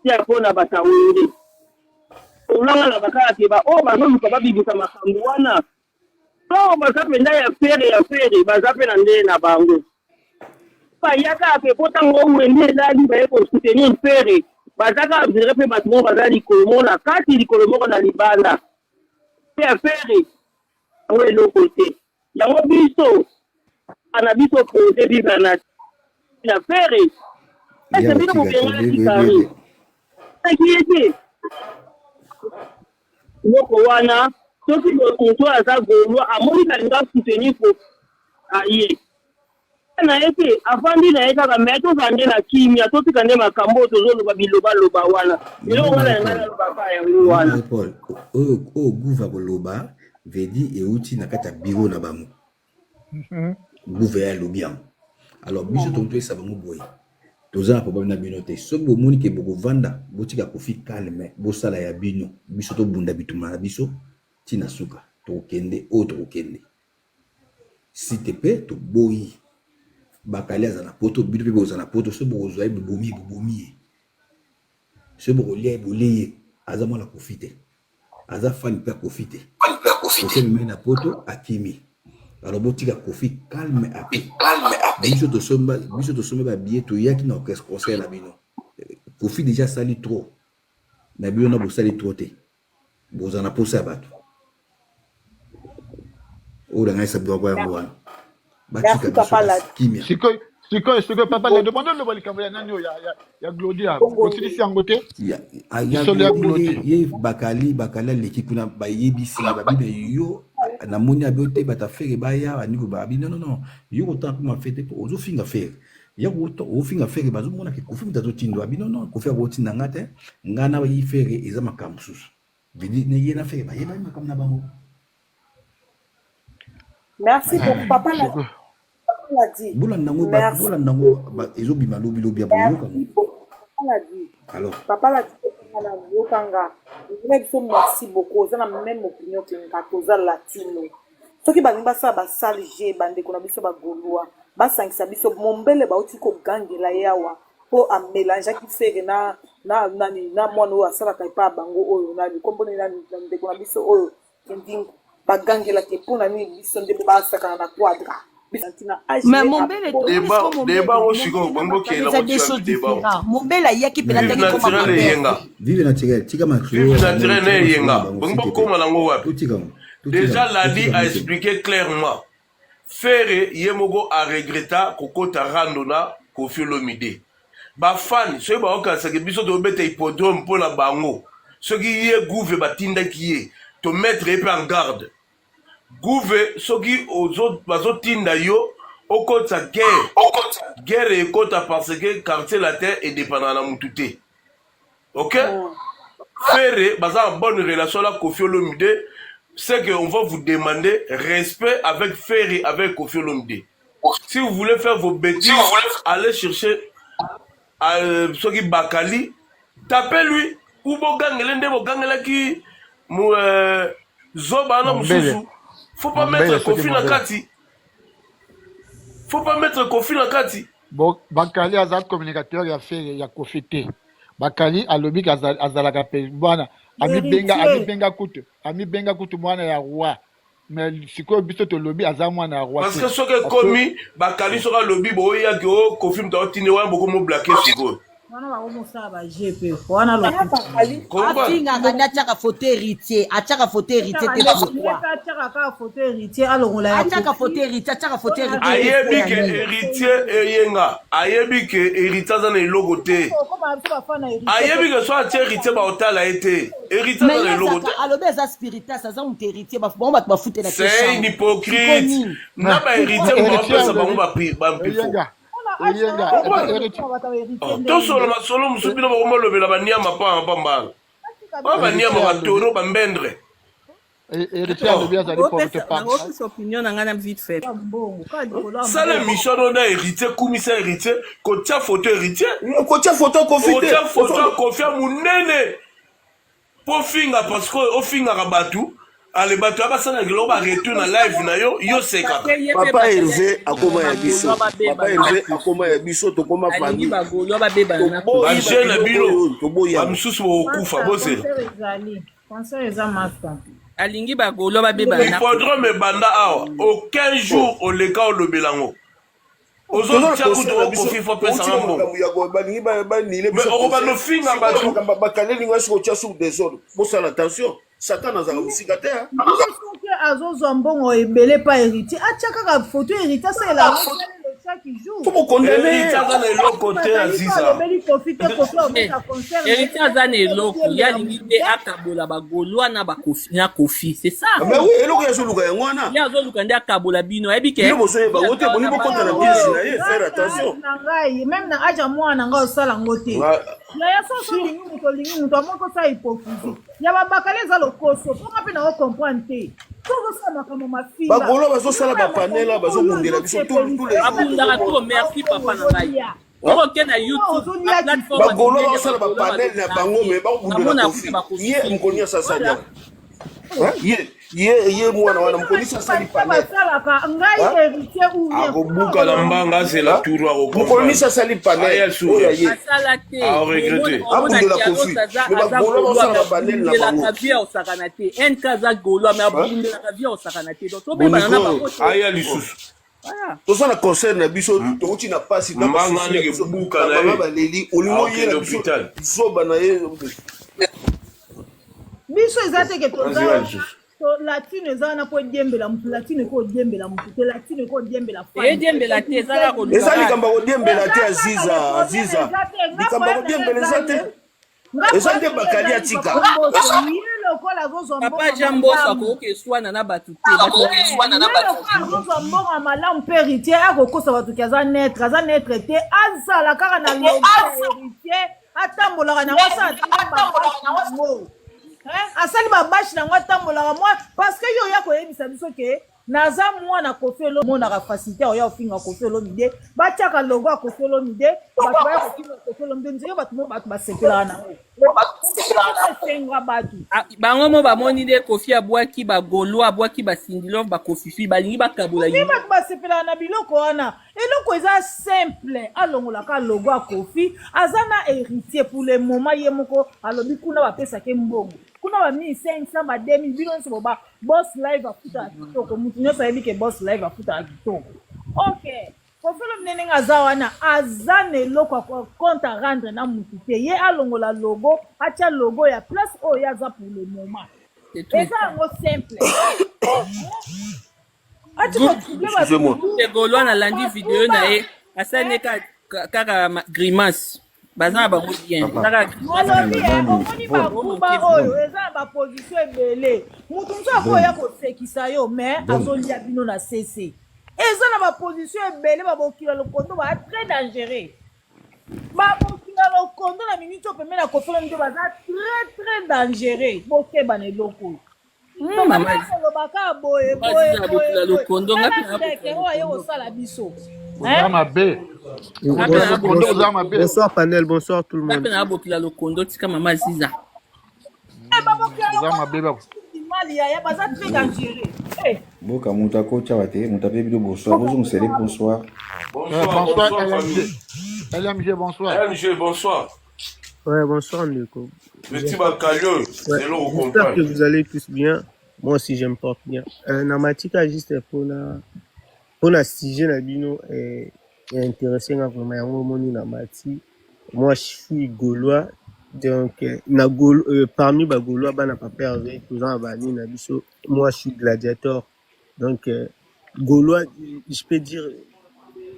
tia mpona batawenge olanga na bakala te oyo bazoluka babibisa makambo wana oyo baza mpenza ya fere baza mpe na ndenge na bango bayaka mpe po ntango wende elali baye kosoutenir fere baza kaka dire mpe bato moko baza likolo moko na kati likolo moko na libanda mpe ya fere yango eloko te yango biso ana biso proje biba na fere ese bino mobenga tikari akiete eloko wana soki moto aza golwa amoni kalinga soutenir ko aye na ye te afandi na ye kaka me tozala nde na kimia totika nde makambo oyo tozoloba bilobaloba wana eloko wana yangai nalobaka yango wana oyo guva koloba vedi euti na kati ya biro na bango guva ya elobi yango alors biso totoyesa bango boye toza na problème na bino te soki bomoni ke bokovanda botika kofi calme bosala ya bino biso tobunda bituma na biso ntina suka tokokende oyo tokokende si te mpe toboyi bakali aza na poto bino mpe boza na poto so bokozwa ye bobomi ye Ce bolia bolé azamo la profiter. Aza fan peut profiter. Kofi me na poto akimi. Alors botika Kofi calme après. Biso to somba ba billet to yaki na conseil na bino. Kofi déjà sali trop. Na bino na bo sali trop te. Bozana posa bato. Ola ngai sabwa kwa ngwana. Merci papa là. Siko papa le demande le bali kambya nani ya Glodia. Continue si angote. Ya Glodia ye bakali l'équipe na ba yebisi ba bibe yo na moni abiyote bata faire ba ya aniko ba bi non yo autant pour fête pour ozo finga faire. Ya autant o finga faire bazo mona ke Kofi mutazo tindo abi non ko faire roti na ngate ngana ba yi faire eza makamsusu. Bidi ne yena faire ba yeba makam na bango. Merci pour papa là. L'a dit. Boula nango ezo bima lobi ya boyo alors papa l'a dit na yokanga merci beaucoup ça na même opinion que ngatoza latino soki balimba sa ba salje bande kona biso ba golwa ba sangisa biso mombele ba uti ko gangela yawa po a mélange qui fait na mwana o asala kai pa bango oyo na kombone na ndeko kona biso oyo ndingo ba gangela ke pona ni biso ndeko ba saka na quadra. Mais mon bel est débat aussi comme des choses différentes. Mon bel a yaki penataki comme vive naturel tika naturel yenga bongo koma nango wapi déjà Ladi a expliqué clairement Ferre yemogo a regretta kokota randona Koffi Olomide ba fan so ba okanisa ke biso to beta hippodrome pour la bango ce qui ye gouve batinda qui ye to mettre épée en garde Gouve soki ozo bazotinda yo okota guerre ekota parce que quartier la terre est dépendant na mutute. OK? Ferre baza en bonne relation là Koffi Olomide, c'est que on va vous demander respect avec Ferre avec Koffi Olomide. Si vous voulez faire vos bêtises, allez chercher soki Bakali, tapez lui ou bogangele nde bogangela ki mu zoba na mususu. Faut pas mettre Koffi na kati. Faut pas mettre Koffi na kati. Bon, Bakali azal communicateur ya fait ya Koffi te. Bakali alobi azalaka pe bwana ami benga kutu mwana ya roi. Mais siko biso to lobi azal mwana ya roi. Parce que ce que commis Bakali sera lobi boya ke o Koffi mtotine wa boko mo bloquer siko. Wana ba omusa ba GP wana lo afinga nganda chaka photo héritier achaka photo héritier te pourquoi achaka ka photo héritier alongola ya achaka photo héritier ayebi ke héritier eyenga ayebi ke héritier za na logo te ayebi ke so atie héritier ba otala ete héritier za na logo te alobe za spiritas za mu héritier ba bon ba fouter la question c'est une hypocrite na ba héritier ba pesa bango ba mpifo tosolo masolo musubi no bakomolobela baniama pambanga oyo baniama batoro bambendre sala mission no na héritier kumisa héritier kotia photo héritier kotia photo Koffi munene po finga parce que ofingaka batu ale bato abasana ngelo ba retour na live na yo seka papa Hervé akoma ya biso to koma famille bagolo ba beba na ko jeune bino ba msusu okufa bose conseil za master alingi bagolo ba beba na hippodrome banda awa aucun jour oleka olobelango ozotia kuto Koffi fo pesa ngambo mais okobano finga bato bakaneli ngasi ko tia sur des ordres bosala attention Satan azala musika te azozwa mbongo ebele pa héritier atia kaka photo héritier asala chaque jour faut condamner héritier aza na eloko te aziza héritier aza na eloko yalingi te akabola bagolwa na Koffi c'est ça mais oui eloko yazoluka yango wana ye azoluka nde akabola bino ayebi ke bango te boni bokota na biesi na ye faire attention même na aja mwana nga osala ngo te yaya soso olingi moto amoko sa hypocrisie ya babakali eza lokoso mponga mpe na ocomprendre te tozosala makambo mafila bagolo bazosala bapanela bazobundela biso tous les abundaka to merci papa na ngai okoke na YouTube bagolo bazosala bapanele na bango me bakobundela Koffi ye mokoni ya sasa dia ye mwana wana mokonisi asali panel ngai héritier ou bien akobuka na mbanga c'est la tour mokonisi asali panel oyo ye asala te abundela kofi me bagolo basalaka panel na bango vie osakana te nk aza golo me abundelaka vie osakana te donc tobebana na bango aya lisusu toza na concert na biso touti na pasi mbanga ndenge buka na ye baleli olingo ye na biso zoba na ye biso eza teke toza latine eza na po diembela mutu latine ko diembela mutu te latine ko diembela fa diembela te eza ko eza likamba ko diembela te aziza likamba ko diembela eza te eza te bakali atika papa jamboso akoke swana na batu te akozwa mbongo malamu mpe héritier akokosa bato ki aza netre te azala kaka na logo héritier atambolaka nango asalango asali babashi nango atambolaka mwa parce que yo oya koyebisa biso ke naza mwana Koffi Olomide facilité oya ofinga Koffi Olomide batiaka logo ya Koffi Olomide bato baya kofinga Koffi Olomide nzenge bato mo bato basepelaka nango esenga bato bango mo bamoni nde Koffi abwaki bagolo abwaki basindilove bakofifi balingi bakabola ye bato basepelaka na biloko wana eloko eza simple alongolaka logo ya Koffi aza na héritier pour le moment ye moko alobi kuna bapesake mbongo kuna ba 1500 ba 2000 bino nso boba boss live afuta kitoko mutu nyoso ayebi ke boss live afuta kitoko ok Koffi Olomide ndenge aza wana aza na eloko ya compte à rendre na mutu te ye alongola logo atia logo ya place oyo aza pour le moment eza yango simple golo wana alandi video na ye asali kaka grimace baza na bango bien omoni bakuba oyo eza na baposition ebele mutu mosu akoya kosekisa yo mais azolia bino na cc eza na baposition ebele babokila lokondo baa très dangereux babokila lokondo na minute oyo pembeni na Koffi Olomide baza très dangereux bokeba na eloko olobaka boye oyo kosala biso bonsoir panel, bonsoir tout le monde. Boka muta kocha wate muta bebi bonsoir bonjour c'est bonsoir. Bonsoir LMG bonsoir. LMG bonsoir. Ouais bonsoir Nico. Petit Bacalio, c'est l'eau au j'espère que vous allez tous bien. Moi aussi je me porte bien. Namatika juste pour la sujet na bino est intéressant vraiment yango moni na mati. Moi je suis gaulois donc parmi ba gaulois bana papa avec tous en bani na biso. Moi je suis gladiateur. Donc gaulois je peux dire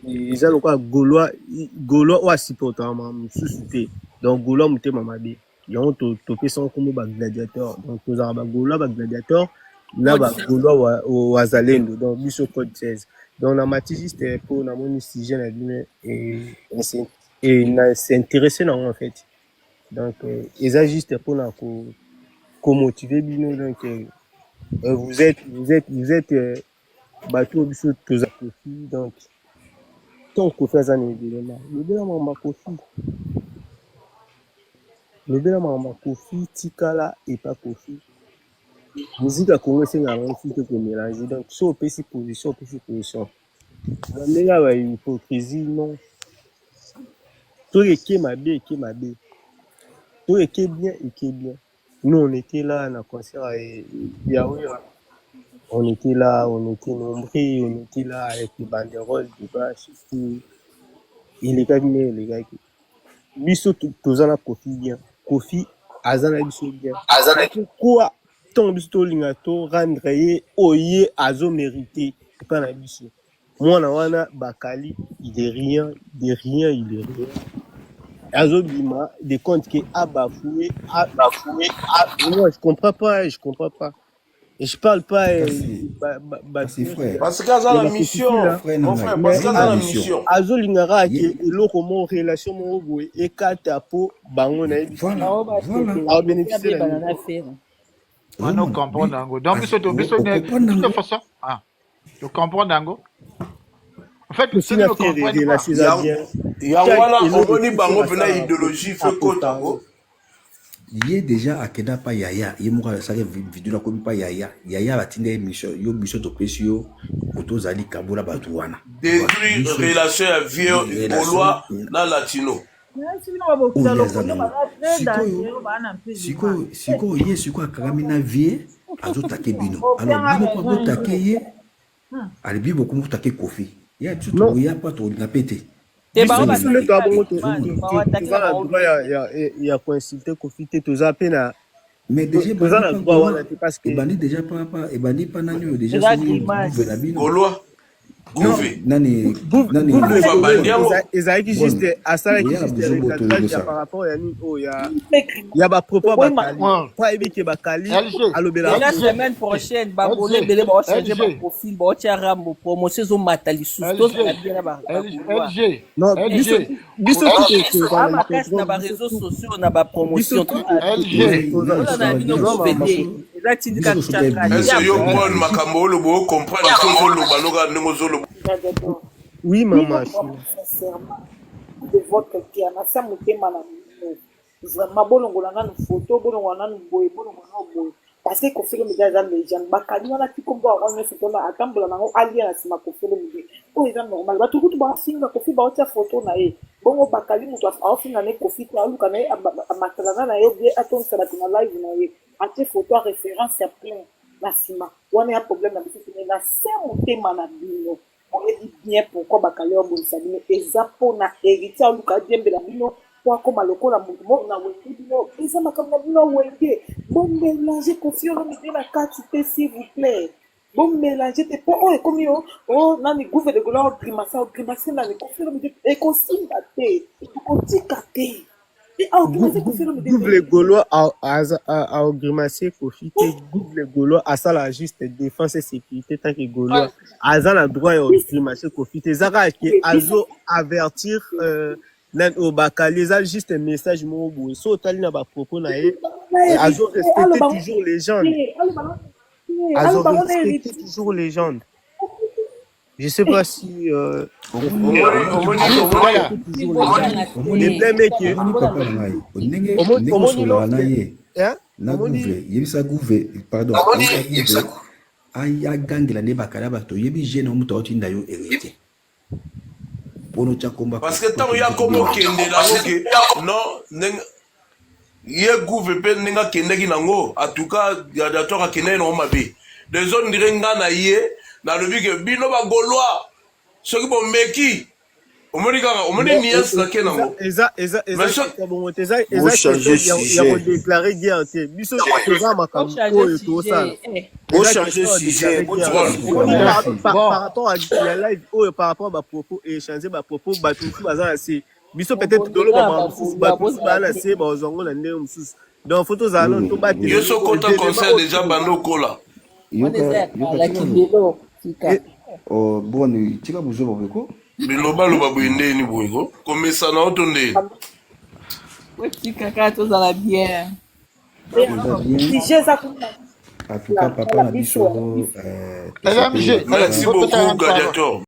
ils ont quoi gaulois ou supporter mususu. Donc gaulois muté mamade. Yango to pesa comme ba gladiateur. Donc tous en ba gaulois ba gladiateur na ba gaulois wazalendo donc biso code 16. Donc la matière juste pour na mon sujet na bino et c'est intéressé en fait. Donc ils a juste pour na ko motiver bino donc vous êtes bateau biso tous à Koffi donc tant qu'on fait ça évidemment le bien mama Koffi tikala et pas Koffi musique a commencé à renforcer que mélanger donc so PC position la meilleure va hypocrisie non tout est qui m'a bien tout est bien nous on était là na concert et Yahweh on était là on était nombreux on était là avec les banderoles du bas surtout il est qui biso tous en a Koffi azana biso bien pourquoi tant biso lingato rendre ye oye azo mérité pas na biso moi na wana bakali il est rien azo bima des comptes qui a bafoué moi je comprends pas et je parle pas c'est frère parce que ça la mission mon frère parce que ça la mission azo lingara ke eloko mo relation mo boye e kata po bango na biso voilà bénéficier on ne comprend pas donc biso de façon tu comprends dango en fait c'est la relation bien ya wana omoni bango pena idéologie fait kotango Yé déjà à Kenda pas Yaya, yé moi ça vidéo la comme pas Yaya, Yaya va tiner émission, yo mission to pesio, auto zali kabola batuana. Détruire relation à vieux Gaulois dans latino. Siko ye siko akagamina vie azotake bino. Alors bino kwa botake ye, ali bibo ko mutake Kofi. Ya biso to ya pas to na pété. Il y a consulté Kofi te toza pena. Mais déjà parce que bandi déjà pas nani déjà Gaulois nani ezalaki juste asalaki juste recadrage par rapport à ni o ya ba propos bakali pas ebike bakali alobela la semaine prochaine ba bolé belé ba changer ba profil ba tia rambo promotion zo matali susto na bien ba non biso na ba réseaux sociaux na ba promotion oui maman sincèrement de votre cœur na sa motema na vraiment bolongola na photo bolongola na boye parce que Kofi Olomide za legend bakali wana tikombo on photo na atambola nango alia na sima Kofi Olomide o eza normal ba tukutu ba singa Kofi ba otia photo na ye bongo bakali mutu afinga ne Kofi to aluka na amatala na ye bien aton sala na live na ye ate photo référence ya plein na sima wana ya problème na biso na sa motema na bino on dit bien pourquoi bakali obonisa bino eza pona héritier aluka diembe la bino pour comme lokola mutu na wenge bino eza makambo na bino wenge bon mélanger Kofi Olomide na quantité s'il vous plaît bon mélanger te po o comme yo o nani gouve de gloire grimace na Kofi Olomide e kosinga te kotika te Google Gaulois a grimacé Kofi te Google Gaulois a ça la juste défense et sécurité tant que Gaulois a ça la droit de grimacer Kofi te zaka qui azo avertir nan au bakali ça juste un message mo bo so tali na ba propos na ye azo respecter toujours les gens azo respecter toujours les gens. Je sais pas si les blèmes qui pardon aya gangela ne bakala bato yebi jeune omuto otinda yo héritier pono chakomba parce que tant ya komo kende la oke non ye gouve pe ninga kende ki nango en tout cas ya datora kende no mabe des zones direnga na ye na lobi ke bino ba Gaulois soki bo meki omoni nias na kenango eza ya déclarer guerre te biso toza makambo oyo tosala o changer sujet par rapport à la live oyo par rapport ba propos et changer ba propos ba tout baza na se biso peut-être dolo ba na se ba zongo na ndenge mususu donc photos alon to ba yo so kota concert déjà bando kola oh bon tika buzo boko biloba boye ndeni boye ko komesa na oto ndeni wetika kaka tozala bien en tout cas papa na biso merci beaucoup Gladiator.